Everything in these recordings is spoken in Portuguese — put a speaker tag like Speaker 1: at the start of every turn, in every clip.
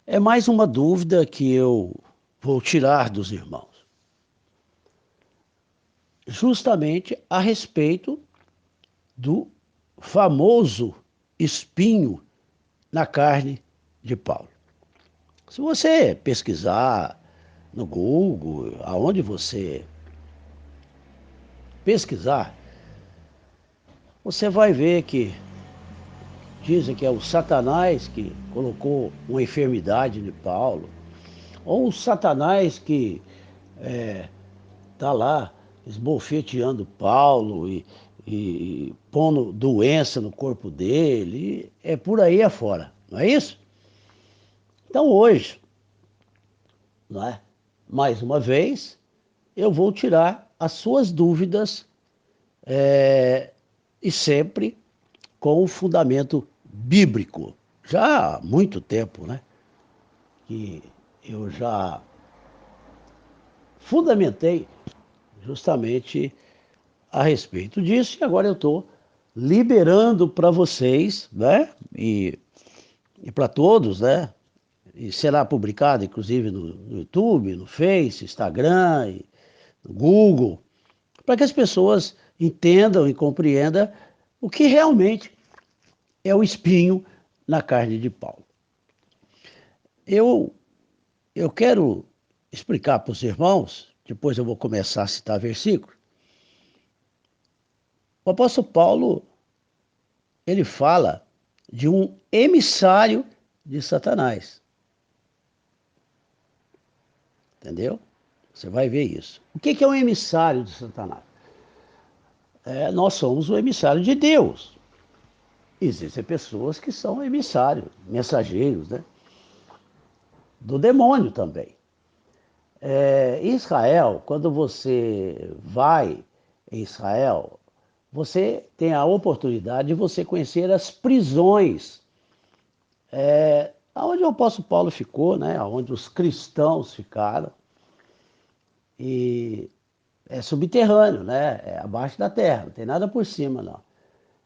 Speaker 1: É mais uma dúvida que eu vou tirar dos irmãos, justamente a respeito do famoso espinho na carne de Paulo. Se você pesquisar no Google, aonde você pesquisar, você vai ver que dizem que é o Satanás que colocou uma enfermidade de Paulo, ou o Satanás que está lá esbofeteando Paulo e pondo doença no corpo dele, é por aí afora, não é isso? Então hoje, não é? Mais uma vez, eu vou tirar as suas dúvidas e sempre com o fundamento bíblico. Já há muito tempo, né? Que eu já fundamentei justamente a respeito disso e agora eu estou liberando para vocês, né? E para todos, né? E será publicado, inclusive, no YouTube, no Face, Instagram, no Google, para que as pessoas entendam e compreendam o que realmente é o espinho na carne de Paulo. Eu, eu quero explicar para os irmãos, depois eu vou começar a citar versículos. O apóstolo Paulo, ele fala de um emissário de Satanás. Entendeu? Você vai ver isso. O que é um emissário de Satanás? Nós somos o emissário de Deus. Existem pessoas que são emissários, mensageiros, né? Do demônio também. Em Israel, quando você vai em Israel, você tem a oportunidade de você conhecer as prisões, onde o apóstolo Paulo ficou, né? Onde os cristãos ficaram. E é subterrâneo, né? É abaixo da terra, não tem nada por cima, não.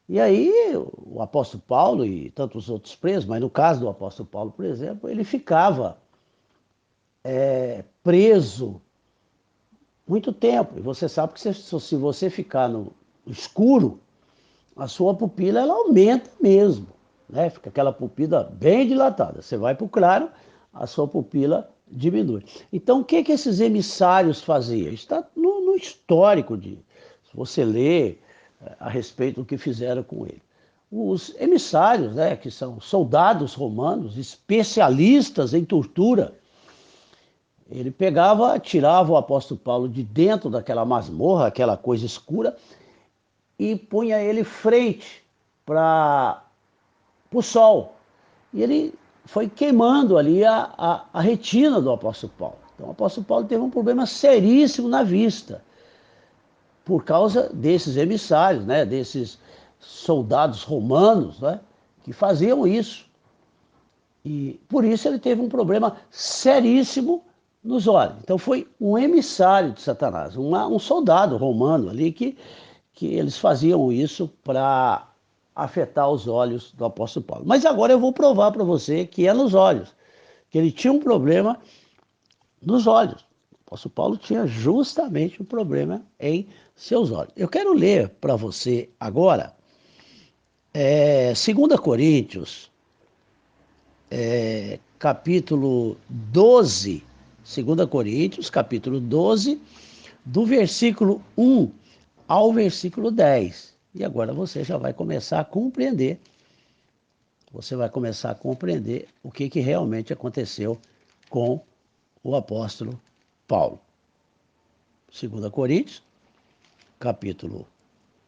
Speaker 1: E aí o apóstolo Paulo e tantos outros presos, mas no caso do apóstolo Paulo, por exemplo, ele ficava preso muito tempo. E você sabe que se você ficar no escuro, a sua pupila ela aumenta mesmo, né? Fica aquela pupila bem dilatada. Você vai para o claro, a sua pupila diminui. Então, o que que esses emissários faziam? Está no histórico se você lê a respeito do que fizeram com ele. Os emissários, né, que são soldados romanos, especialistas em tortura, ele pegava, tirava o apóstolo Paulo de dentro daquela masmorra, aquela coisa escura, e punha ele frente para o sol. E ele foi queimando ali a retina do apóstolo Paulo. Então o apóstolo Paulo teve um problema seríssimo na vista, por causa desses emissários, né, desses soldados romanos, né, que faziam isso. E por isso ele teve um problema seríssimo nos olhos. Então foi um emissário de Satanás, um soldado romano ali que eles faziam isso para afetar os olhos do apóstolo Paulo. Mas agora eu vou provar para você que é nos olhos, que ele tinha um problema nos olhos. O apóstolo Paulo tinha justamente um problema em seus olhos. Eu quero ler para você agora 2 Coríntios, capítulo 12, 2 Coríntios, capítulo 12, do versículo 1 ao versículo 10. E agora você já vai começar a compreender, o que realmente aconteceu com o apóstolo Paulo. 2 Coríntios, capítulo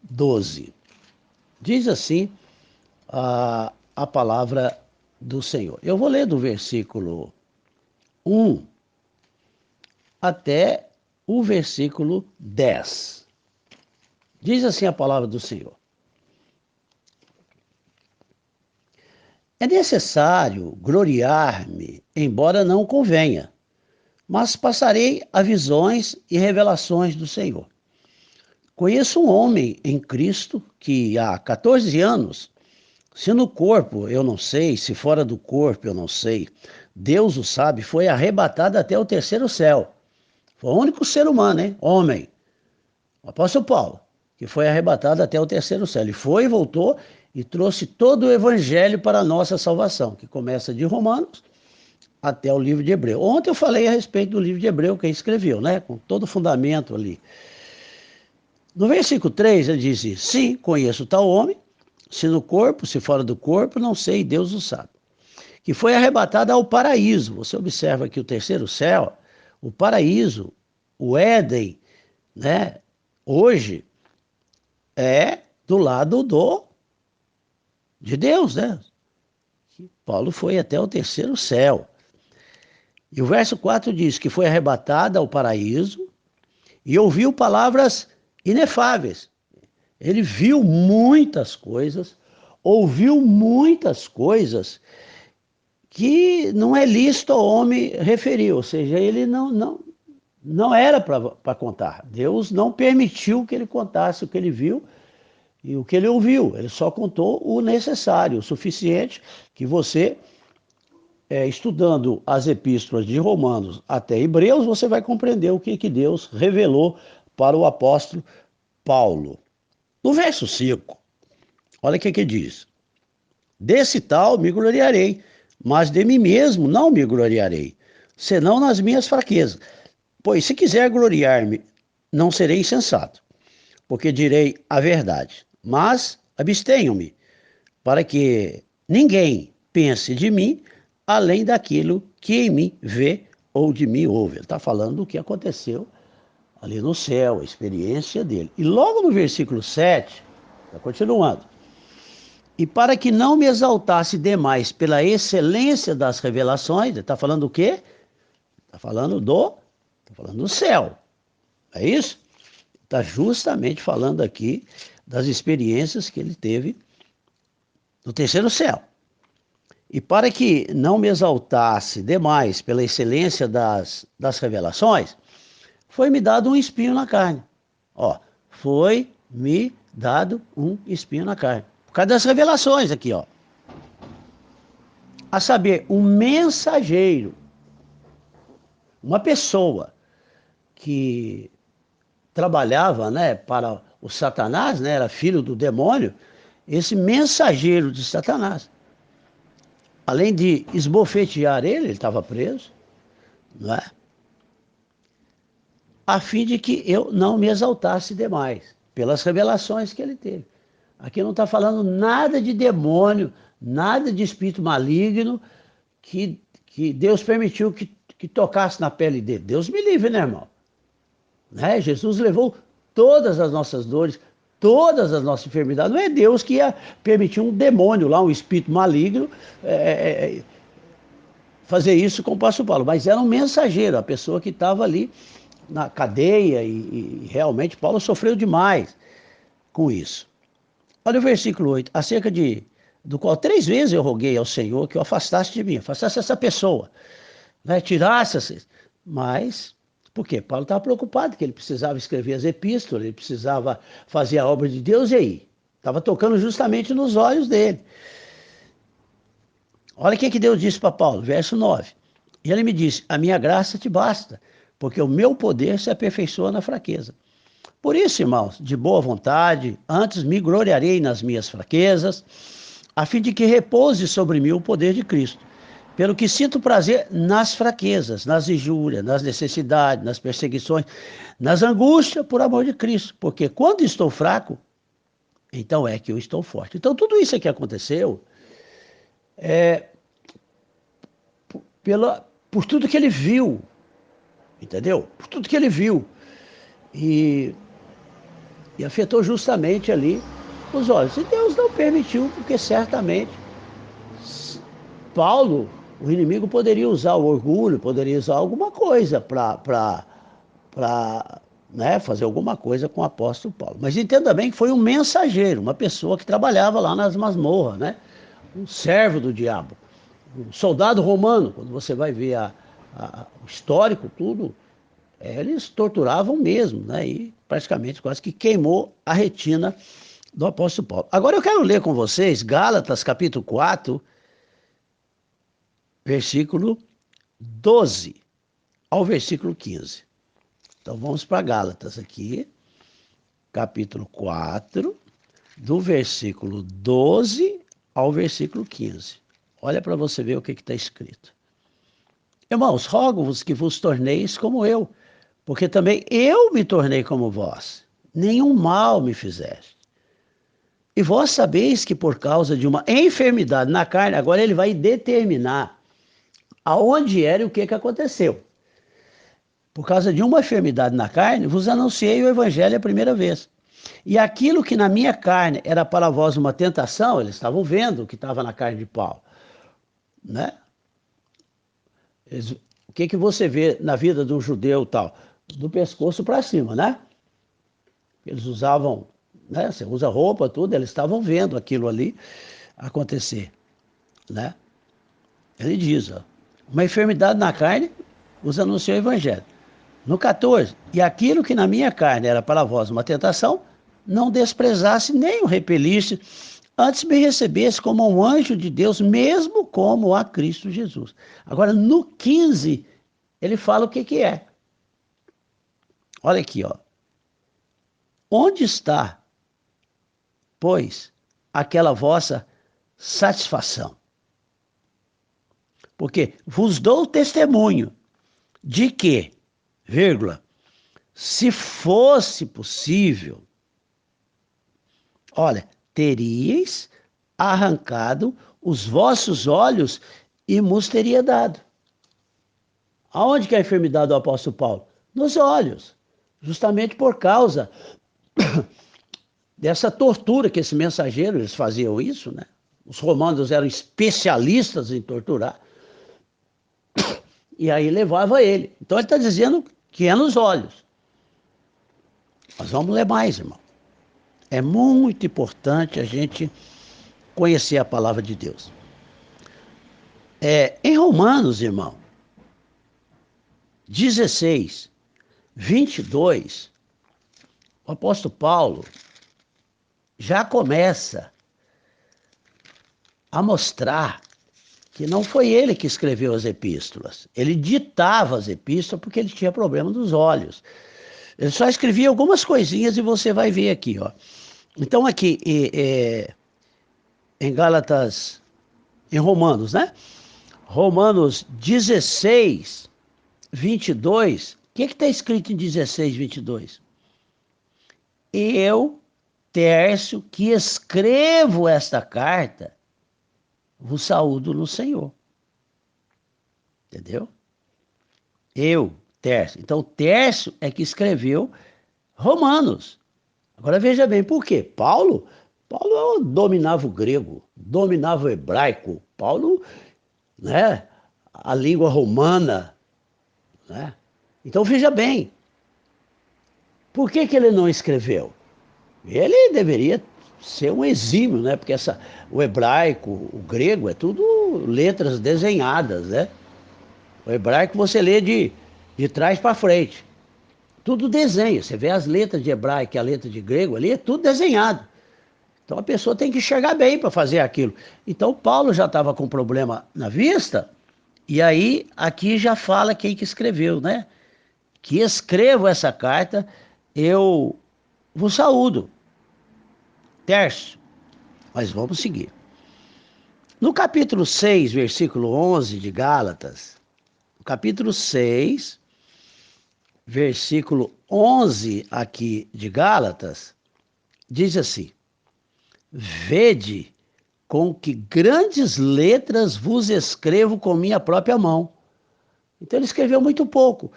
Speaker 1: 12. Diz assim a palavra do Senhor. Eu vou ler do versículo 1 até o versículo 10. Diz assim a palavra do Senhor. É necessário gloriar-me, embora não convenha, mas passarei a visões e revelações do Senhor. Conheço um homem em Cristo que há 14 anos Se no corpo eu não sei, se fora do corpo eu não sei, Deus o sabe, foi arrebatado até o terceiro céu. Foi o único ser humano, hein? Homem, o apóstolo Paulo, que foi arrebatado até o terceiro céu. Ele foi e voltou e trouxe todo o evangelho para a nossa salvação, que começa de Romanos até o livro de Hebreu. Ontem eu falei a respeito do livro de Hebreu que ele escreveu, né? Com todo o fundamento ali. No versículo 3 ele diz isso: sim, conheço tal homem, se no corpo, se fora do corpo, não sei, Deus o sabe. Que foi arrebatado ao paraíso. Você observa que o terceiro céu, o paraíso, o Éden, né? Hoje é do lado de Deus, né? Paulo foi até o terceiro céu. E o verso 4 diz que foi arrebatado ao paraíso e ouviu palavras inefáveis. Ele viu muitas coisas, ouviu muitas coisas que não é lícito ao homem referir, ou seja, ele não era para contar. Deus não permitiu que ele contasse o que ele viu e o que ele ouviu. Ele só contou o necessário, o suficiente que você, estudando as epístolas de Romanos até Hebreus, você vai compreender o que Deus revelou para o apóstolo Paulo. No verso 5, olha o que diz: desse tal me gloriarei, mas de mim mesmo não me gloriarei, senão nas minhas fraquezas. Pois se quiser gloriar-me, não serei insensato, porque direi a verdade. Mas abstenho-me, para que ninguém pense de mim além daquilo que em mim vê ou de mim ouve. Ele está falando do que aconteceu ali no céu, a experiência dele. E logo no versículo 7, está continuando: e para que não me exaltasse demais pela excelência das revelações, ele está falando do quê? Está falando do céu, é isso? Está justamente falando aqui das experiências que ele teve no terceiro céu. E para que não me exaltasse demais pela excelência das revelações, foi-me dado um espinho na carne. Ó, foi-me dado um espinho na carne. Por causa das revelações aqui, ó. A saber, um mensageiro, uma pessoa que trabalhava, né, para o Satanás, né, era filho do demônio, esse mensageiro de Satanás, além de esbofetear ele estava preso, não é? A fim de que eu não me exaltasse demais, pelas revelações que ele teve. Aqui não está falando nada de demônio, nada de espírito maligno que Deus permitiu que tocasse na pele dele. Deus me livre, né, irmão? Né? Jesus levou todas as nossas dores, todas as nossas enfermidades. Não é Deus que ia permitir um demônio lá, um espírito maligno, fazer isso com o pastor Paulo, mas era um mensageiro, a pessoa que estava ali na cadeia e realmente Paulo sofreu demais com isso. Olha o versículo 8, acerca do qual 3 vezes eu roguei ao Senhor que o afastasse de mim, afastasse essa pessoa, né, tirasse, mas por quê? Paulo estava preocupado que ele precisava escrever as epístolas, ele precisava fazer a obra de Deus, e aí? Estava tocando justamente nos olhos dele. Olha o que Deus disse para Paulo, verso 9. E ele me disse: a minha graça te basta, porque o meu poder se aperfeiçoa na fraqueza. Por isso, irmãos, de boa vontade, antes me gloriarei nas minhas fraquezas, a fim de que repouse sobre mim o poder de Cristo. Pelo que sinto prazer nas fraquezas, nas injúrias, nas necessidades, nas perseguições, nas angústias por amor de Cristo. Porque quando estou fraco, então é que eu estou forte. Então tudo isso que aconteceu por tudo que ele viu, entendeu? Por tudo que ele viu. E afetou justamente ali os olhos. E Deus não permitiu, porque certamente Paulo, o inimigo, poderia usar o orgulho, poderia usar alguma coisa para né, fazer alguma coisa com o apóstolo Paulo. Mas entenda bem que foi um mensageiro, uma pessoa que trabalhava lá nas masmorras, né? Um servo do diabo, um soldado romano. Quando você vai ver o histórico, tudo, eles torturavam mesmo, né? E praticamente quase que queimou a retina do apóstolo Paulo. Agora eu quero ler com vocês Gálatas capítulo 4, versículo 12 ao versículo 15. Então vamos para Gálatas aqui, capítulo 4, do versículo 12 ao versículo 15. Olha para você ver o que está escrito. Irmãos, rogo-vos que vos torneis como eu, porque também eu me tornei como vós. Nenhum mal me fizeste. E vós sabeis que por causa de uma enfermidade na carne, agora ele vai determinar aonde era e o que aconteceu. Por causa de uma enfermidade na carne, vos anunciei o evangelho a primeira vez. E aquilo que na minha carne era para vós uma tentação, eles estavam vendo o que estava na carne de Paulo, né? O que você vê na vida de um judeu tal? Do pescoço para cima, né? Eles usavam, né? Você usa roupa, tudo, eles estavam vendo aquilo ali acontecer, né? Ele diz, ó, uma enfermidade na carne, vos anunciou o evangelho. No 14, e aquilo que na minha carne era para vós uma tentação, não desprezasse nem o repelisse, antes me recebesse como um anjo de Deus, mesmo como a Cristo Jesus. Agora, no 15, ele fala o que é. Olha aqui, ó. Onde está, pois, aquela vossa satisfação? Porque vos dou testemunho de que, vírgula, se fosse possível, olha, teríeis arrancado os vossos olhos e vos teria dado. Aonde que é a enfermidade do apóstolo Paulo? Nos olhos. Justamente por causa dessa tortura que esse mensageiro, eles faziam isso, né? Os romanos eram especialistas em torturar. E aí levava ele. Então ele está dizendo que é nos olhos. Mas vamos ler mais, irmão. É muito importante a gente conhecer a palavra de Deus. Em Romanos, irmão, 16, 22, o apóstolo Paulo já começa a mostrar que não foi ele que escreveu as epístolas. Ele ditava as epístolas porque ele tinha problema dos olhos. Ele só escrevia algumas coisinhas e você vai ver aqui, ó. Então aqui, em Gálatas, em Romanos, né? Romanos 16, 22, o que está escrito em 16, 22? Eu, Tércio, que escrevo esta carta, vos saúdo no Senhor. Entendeu? Eu, Tércio. Então, Tércio é que escreveu Romanos. Agora veja bem, por quê? Paulo dominava o grego, dominava o hebraico. Paulo, né, a língua romana, né? Então veja bem, por que ele não escreveu? Ele deveria ser um exímio, né? Porque o hebraico, o grego, é tudo letras desenhadas, né? O hebraico você lê de trás para frente. Tudo desenho. Você vê as letras de hebraico e a letra de grego ali, é tudo desenhado. Então a pessoa tem que enxergar bem para fazer aquilo. Então Paulo já estava com problema na vista, e aí aqui já fala quem que escreveu, né? Que escrevo essa carta, eu vos saúdo. Tércio. Mas vamos seguir. No capítulo 6, versículo 11 de Gálatas, no capítulo 6, versículo 11 aqui de Gálatas, diz assim: vede com que grandes letras vos escrevo com minha própria mão. Então ele escreveu muito pouco.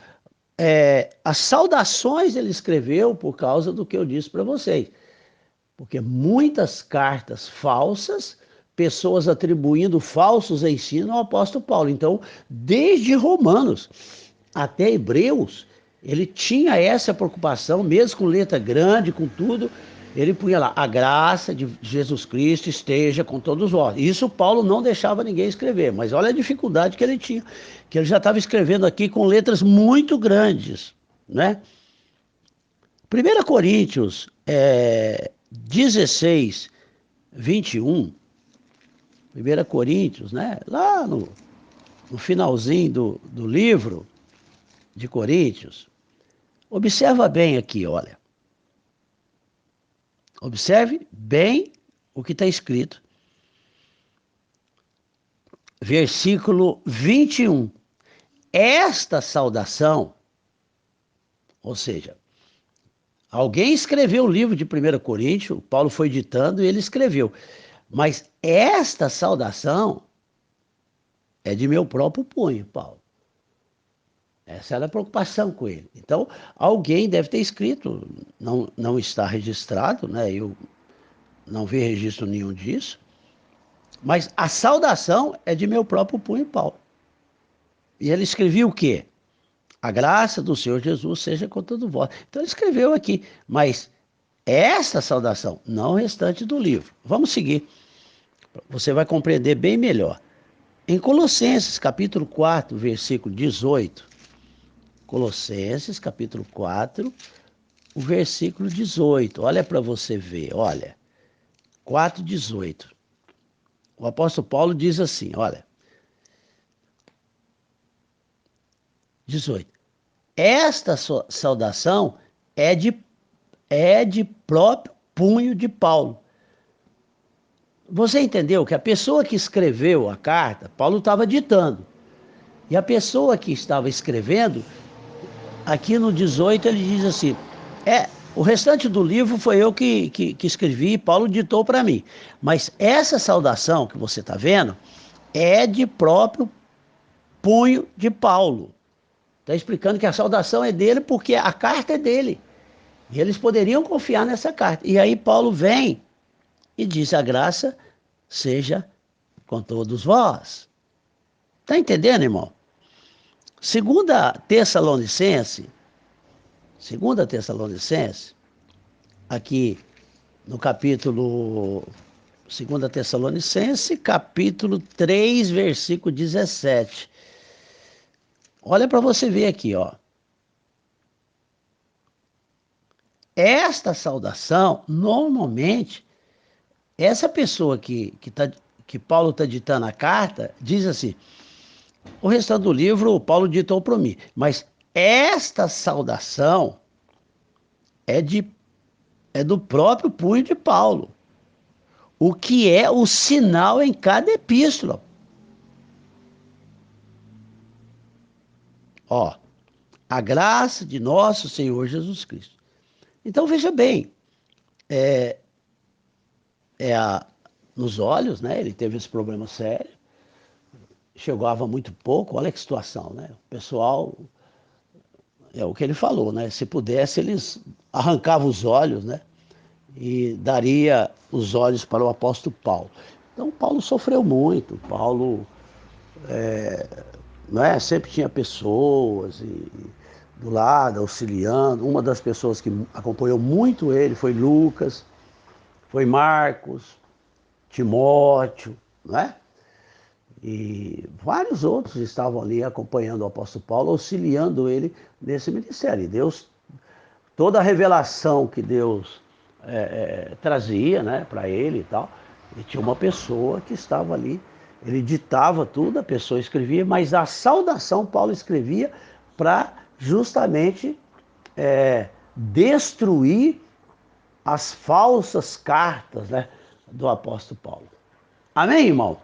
Speaker 1: As saudações ele escreveu por causa do que eu disse para vocês. Porque muitas cartas falsas, pessoas atribuindo falsos ensinos ao apóstolo Paulo. Então, desde Romanos até Hebreus, ele tinha essa preocupação, mesmo com letra grande, com tudo, ele punha lá, a graça de Jesus Cristo esteja com todos vós. Isso Paulo não deixava ninguém escrever, mas olha a dificuldade que ele tinha, que ele já estava escrevendo aqui com letras muito grandes, né? 1 Coríntios 16, 21, 1 Coríntios, né? Lá no finalzinho do livro de Coríntios, observa bem aqui, olha. Observe bem o que está escrito. Versículo 21. Esta saudação, ou seja, alguém escreveu o livro de 1 Coríntios, Paulo foi ditando e ele escreveu. Mas esta saudação é de meu próprio punho, Paulo. Essa era a preocupação com ele. Então, alguém deve ter escrito, não está registrado, né? Eu não vi registro nenhum disso, mas a saudação é de meu próprio punho, Paulo. E ele escrevia o quê? A graça do Senhor Jesus seja com todos vós. Então ele escreveu aqui, mas esta saudação, não o restante do livro. Vamos seguir. Você vai compreender bem melhor. Em Colossenses, capítulo 4, versículo 18. Colossenses, capítulo 4, o versículo 18. Olha para você ver, olha. 4, 18. O apóstolo Paulo diz assim, olha. 18. Esta saudação é de próprio punho de Paulo. Você entendeu que a pessoa que escreveu a carta, Paulo estava ditando. E a pessoa que estava escrevendo, aqui no 18 ele diz assim, o restante do livro foi eu que escrevi e Paulo ditou para mim. Mas essa saudação que você está vendo é de próprio punho de Paulo. Está explicando que a saudação é dele porque a carta é dele. E eles poderiam confiar nessa carta. E aí Paulo vem e diz, a graça seja com todos vós. Está entendendo, irmão? Segunda Tessalonicense, aqui no capítulo, 2 Tessalonicense, capítulo 3, versículo 17. Olha para você ver aqui, ó. Esta saudação, normalmente, essa pessoa que Paulo está ditando a carta, diz assim, o restante do livro Paulo ditou para mim, mas esta saudação é do próprio punho de Paulo, o que é o sinal em cada epístola. Ó, a graça de nosso Senhor Jesus Cristo. Então veja bem, nos olhos, né? Ele teve esse problema sério, chegava muito pouco, olha que situação, né? O pessoal, é o que ele falou, né? Se pudesse, eles arrancavam os olhos, né? E daria os olhos para o apóstolo Paulo. Então Paulo sofreu muito, Paulo sempre tinha pessoas do lado, auxiliando. Uma das pessoas que acompanhou muito ele foi Lucas, foi Marcos, Timóteo, não é? E vários outros estavam ali acompanhando o apóstolo Paulo, auxiliando ele nesse ministério. E Deus, toda a revelação que Deus trazia, né, para ele e tal, e tinha uma pessoa que estava ali, ele ditava tudo, a pessoa escrevia, mas a saudação Paulo escrevia para justamente destruir as falsas cartas, né, do apóstolo Paulo. Amém, irmão?